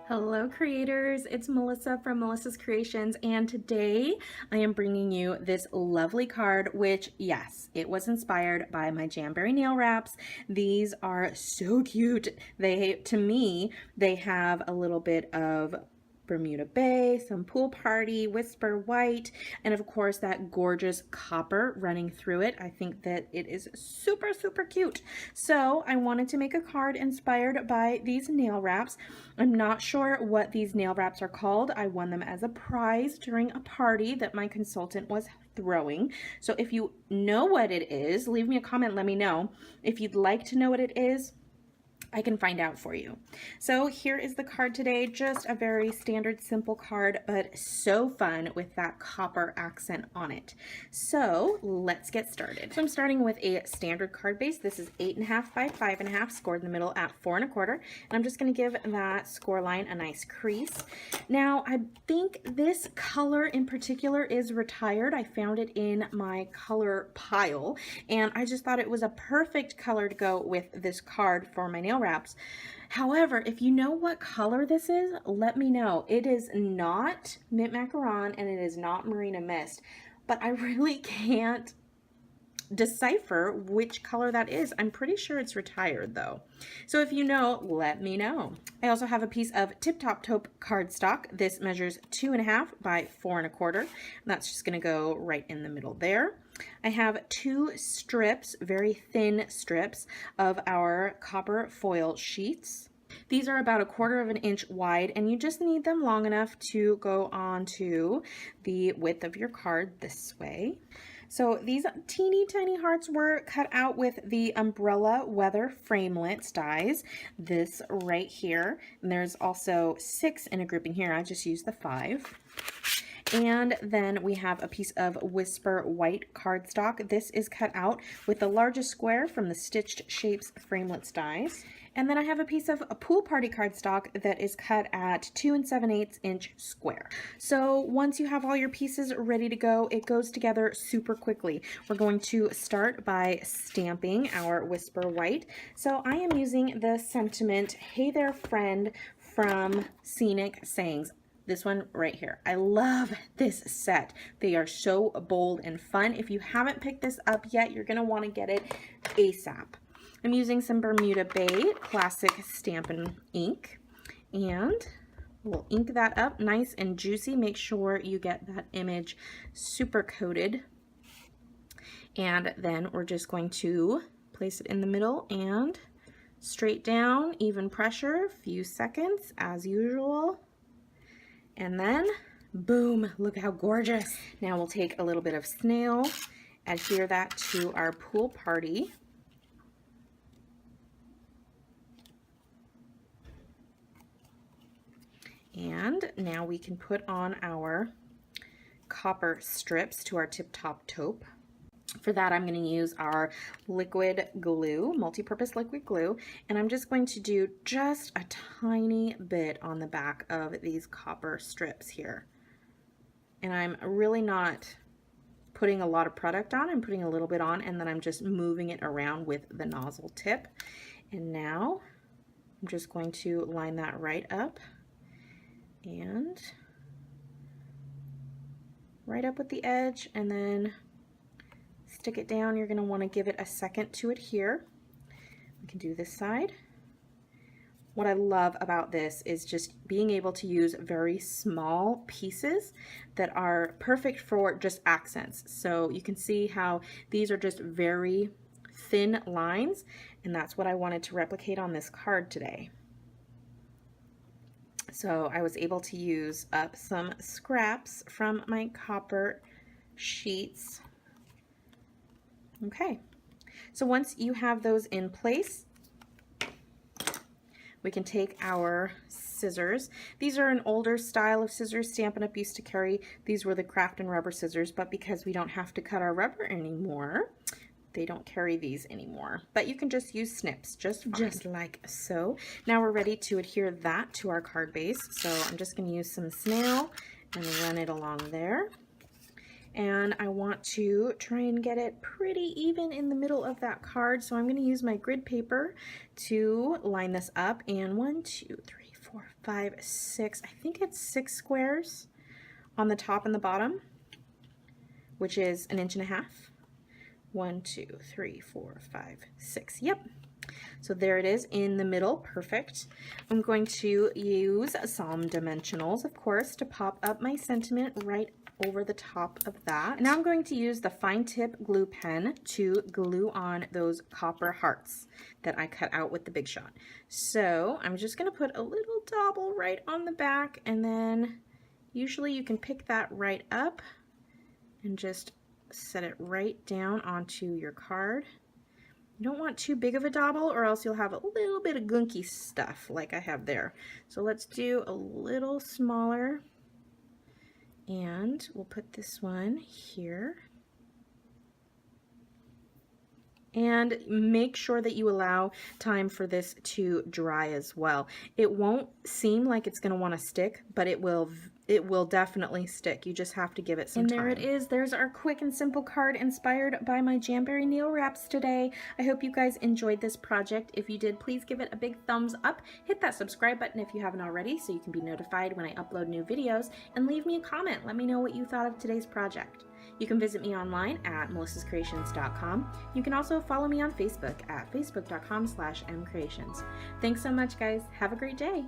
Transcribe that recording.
Hello creators, it's Melissa from Melissa's Creations, and today I am bringing you this lovely card, which yes, it was inspired by my Jamberry nail wraps. These are so cute. To me, they have a little bit of Bermuda Bay, some pool party, whisper white, and of course that gorgeous copper running through it. I think that it is super, super cute. So I wanted to make a card inspired by these nail wraps. I'm not sure what these nail wraps are called. I won them as a prize during a party that my consultant was throwing. So if you know what it is, leave me a comment, let me know. If you'd like to know what it is, I can find out for you. So here is the card today, just a very standard simple card, but so fun with that copper accent on it. So let's get started. So I'm starting with a standard card base. This is 8.5 by 5.5, scored in the middle at 4.25, and I'm just going to give that score line a nice crease. Now I think this color in particular is retired. I found it in my color pile, and I just thought it was a perfect color to go with this card for my nail wraps. However, if you know what color this is, let me know. It is not Mint Macaron and it is not Marina Mist, but I really can't decipher which color that is. I'm pretty sure it's retired though. So if you know, let me know. I also have a piece of Taupe Cardstock. This measures 2.5 by 4.25. And that's just going to go right in the middle there. I have 2 strips, very thin strips, of our copper foil sheets. These are about 1/4 inch wide, and you just need them long enough to go onto the width of your card this way. So these teeny tiny hearts were cut out with the Umbrella Weather Framelits dies, this right here. And there's also 6 in a grouping here. I just used the 5. And then we have a piece of Whisper White cardstock. This is cut out with the largest square from the Stitched Shapes Framelits dies. And then I have a piece of a Pool Party cardstock that is cut at 2 7/8 inch square. So once you have all your pieces ready to go, it goes together super quickly. We're going to start by stamping our Whisper White. So I am using the sentiment, "Hey there friend," from Scenic sayings. This one right here. I love this set. They are so bold and fun. If you haven't picked this up yet, you're going to want to get it ASAP. I'm using some Bermuda Bay Classic Stampin' ink, and we'll ink that up nice and juicy. Make sure you get that image super coated. And then we're just going to place it in the middle and straight down, even pressure, few seconds as usual. And then, boom, look how gorgeous. Now we'll take a little bit of snail, adhere that to our Pool Party. And now we can put on our copper strips to our Tip Top Taupe. For that, I'm going to use our liquid glue, multi-purpose liquid glue, and I'm just going to do just a tiny bit on the back of these copper strips here. And I'm really not putting a lot of product on. I'm putting a little bit on, and then I'm just moving it around with the nozzle tip. And now I'm just going to line that right up and right up with the edge, and then stick it down. You're going to want to give it a second to adhere. We can do this side. What I love about this is just being able to use very small pieces that are perfect for just accents. So you can see how these are just very thin lines, and that's what I wanted to replicate on this card today. So I was able to use up some scraps from my copper sheets. Okay, so once you have those in place, we can take our scissors. These are an older style of scissors Stampin' Up! Used to carry. These were the craft and rubber scissors, but because we don't have to cut our rubber anymore, they don't carry these anymore. But you can just use snips, just like so. Now we're ready to adhere that to our card base. So I'm just going to use some snail and run it along there. And I want to try and get it pretty even in the middle of that card. So I'm going to use my grid paper to line this up. And 1, 2, 3, 4, 4, 5, 6. I think it's 6 squares on the top and the bottom, which is 1.5 inches. 1, 2, 3, 4, 5, 6. Yep. So there it is in the middle. Perfect. I'm going to use some dimensionals, of course, to pop up my sentiment right over the top of that. Now I'm going to use the fine tip glue pen to glue on those copper hearts that I cut out with the Big Shot. So I'm just going to put a little dauble right on the back, and then usually you can pick that right up and just set it right down onto your card. You don't want too big of a dauble or else you'll have a little bit of gunky stuff like I have there. So let's do a little smaller, and we'll put this one here. And make sure that you allow time for this to dry as well. It won't seem like it's going to want to stick, but it will definitely stick. You just have to give it some time. And there it is. There's our quick and simple card inspired by my Jamberry nail wraps today. I hope you guys enjoyed this project. If you did, please give it a big thumbs up. Hit that subscribe button if you haven't already so you can be notified when I upload new videos, and leave me a comment. Let me know what you thought of today's project. You can visit me online at melissascreations.com. You can also follow me on Facebook at facebook.com/mcreations. Thanks so much, guys. Have a great day.